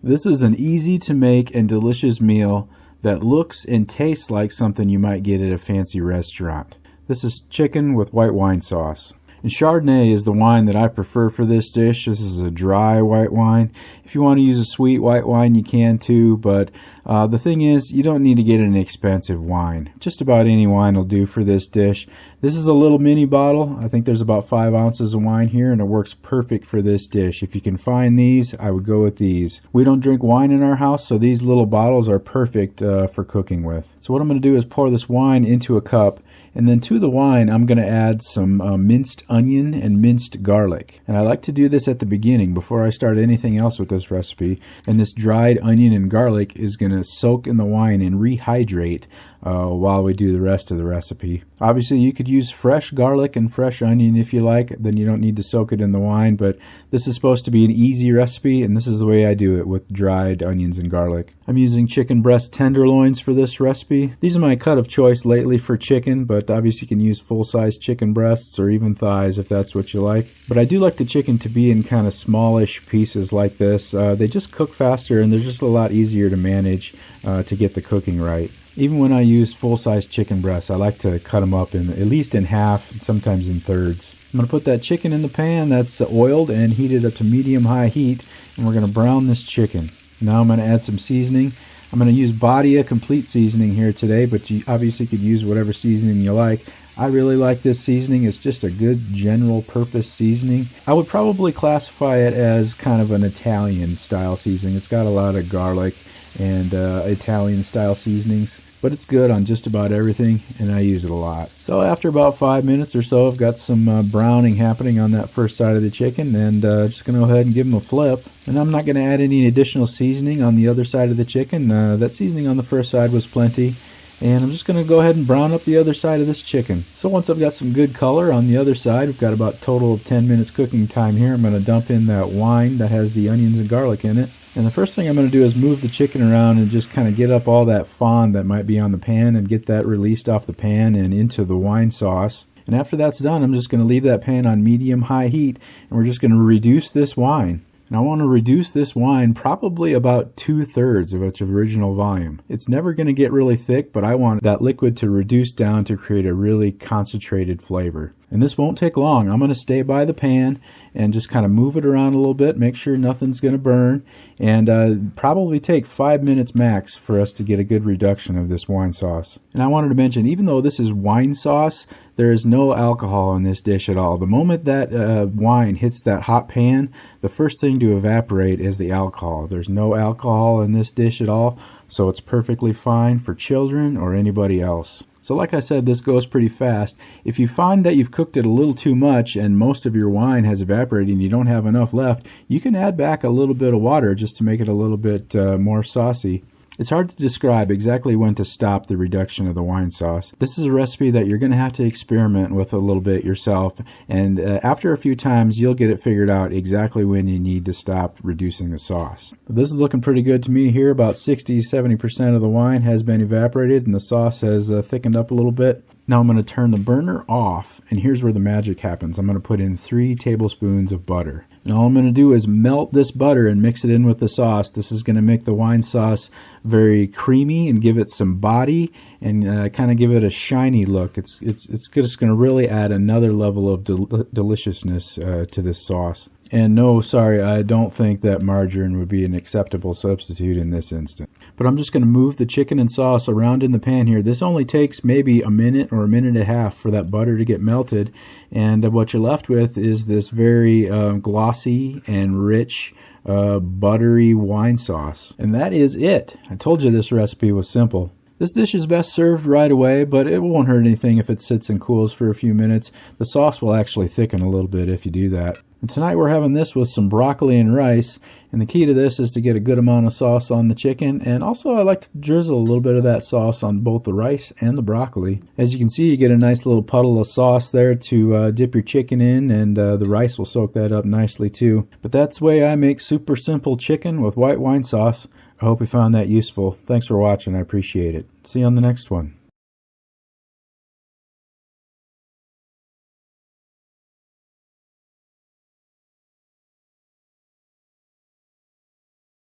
This is an easy to make and delicious meal that looks and tastes like something you might get at a fancy restaurant. This is chicken with white wine sauce. And Chardonnay is the wine that I prefer for this dish. This is a dry white wine. If you want to use a sweet white wine, you can too, but the thing is, you don't need to get an expensive wine. Just about any wine will do for this dish. This is a little mini bottle. I think there's about 5 ounces of wine here, and it works perfect for this dish. If you can find these, I would go with these. We don't drink wine in our house, so these little bottles are perfect for cooking with. So what I'm going to do is pour this wine into a cup, and then to the wine, I'm going to add some minced onion and minced garlic. And I like to do this at the beginning before I start anything else with this recipe. And this dried onion and garlic is going to soak in the wine and rehydrate while we do the rest of the recipe. Obviously, you could use fresh garlic and fresh onion if you like. Then you don't need to soak it in the wine. But this is supposed to be an easy recipe, and this is the way I do it with dried onions and garlic. I'm using chicken breast tenderloins for this recipe. These are my cut of choice lately for chicken, but obviously you can use full-size chicken breasts or even thighs if that's what you like. But I do like the chicken to be in kind of smallish pieces like this. They just cook faster, and they're just a lot easier to manage to get the cooking right. Even when I use full-size chicken breasts, I like to cut them up in at least in half, and sometimes in thirds. I'm going to put that chicken in the pan that's oiled and heated up to medium-high heat, and we're going to brown this chicken. Now I'm going to add some seasoning. I'm going to use Badia complete seasoning here today, but you obviously could use whatever seasoning you like. I really like this seasoning. It's just a good general purpose seasoning. I would probably classify it as kind of an Italian style seasoning. It's got a lot of garlic and Italian style seasonings, but it's good on just about everything, and I use it a lot. So after about 5 minutes or so, I've got some browning happening on that first side of the chicken, and just going to go ahead and give them a flip. And I'm not going to add any additional seasoning on the other side of the chicken. That seasoning on the first side was plenty. And I'm just going to go ahead and brown up the other side of this chicken. So once I've got some good color on the other side, we've got about a total of 10 minutes cooking time here. I'm going to dump in that wine that has the onions and garlic in it. And the first thing I'm going to do is move the chicken around and just kind of get up all that fond that might be on the pan and get that released off the pan and into the wine sauce. And after that's done, I'm just going to leave that pan on medium-high heat, and we're just going to reduce this wine. And I want to reduce this wine probably about 2/3 of its original volume. It's never going to get really thick, but I want that liquid to reduce down to create a really concentrated flavor. And this won't take long. I'm going to stay by the pan and just kind of move it around a little bit, make sure nothing's going to burn, and probably take 5 minutes max for us to get a good reduction of this wine sauce. And I wanted to mention, even though this is wine sauce, there is no alcohol in this dish at all. The moment that wine hits that hot pan, the first thing to evaporate is the alcohol. There's no alcohol in this dish at all, so it's perfectly fine for children or anybody else. So like I said, this goes pretty fast. If you find that you've cooked it a little too much and most of your wine has evaporated and you don't have enough left, you can add back a little bit of water just to make it a little bit more saucy. It's hard to describe exactly when to stop the reduction of the wine sauce. This is a recipe that you're going to have to experiment with a little bit yourself, and after a few times you'll get it figured out exactly when you need to stop reducing the sauce. But this is looking pretty good to me here. About 60-70% of the wine has been evaporated and the sauce has thickened up a little bit. Now I'm going to turn the burner off, and here's where the magic happens. I'm going to put in 3 tablespoons of butter. And all I'm going to do is melt this butter and mix it in with the sauce. This is going to make the wine sauce very creamy and give it some body and kind of give it a shiny look. It's just going to really add another level of deliciousness to this sauce. And no, sorry, I don't think that margarine would be an acceptable substitute in this instance. But I'm just going to move the chicken and sauce around in the pan here. This only takes maybe a minute or a minute and a half for that butter to get melted. And what you're left with is this very glossy and rich buttery wine sauce. And that is it. I told you this recipe was simple. This dish is best served right away, but it won't hurt anything if it sits and cools for a few minutes. The sauce will actually thicken a little bit if you do that. And tonight we're having this with some broccoli and rice, and the key to this is to get a good amount of sauce on the chicken, and also I like to drizzle a little bit of that sauce on both the rice and the broccoli. As you can see, you get a nice little puddle of sauce there to dip your chicken in, and the rice will soak that up nicely too. But that's the way I make super simple chicken with white wine sauce. I hope you found that useful. Thanks for watching. I appreciate it. See you on the next one.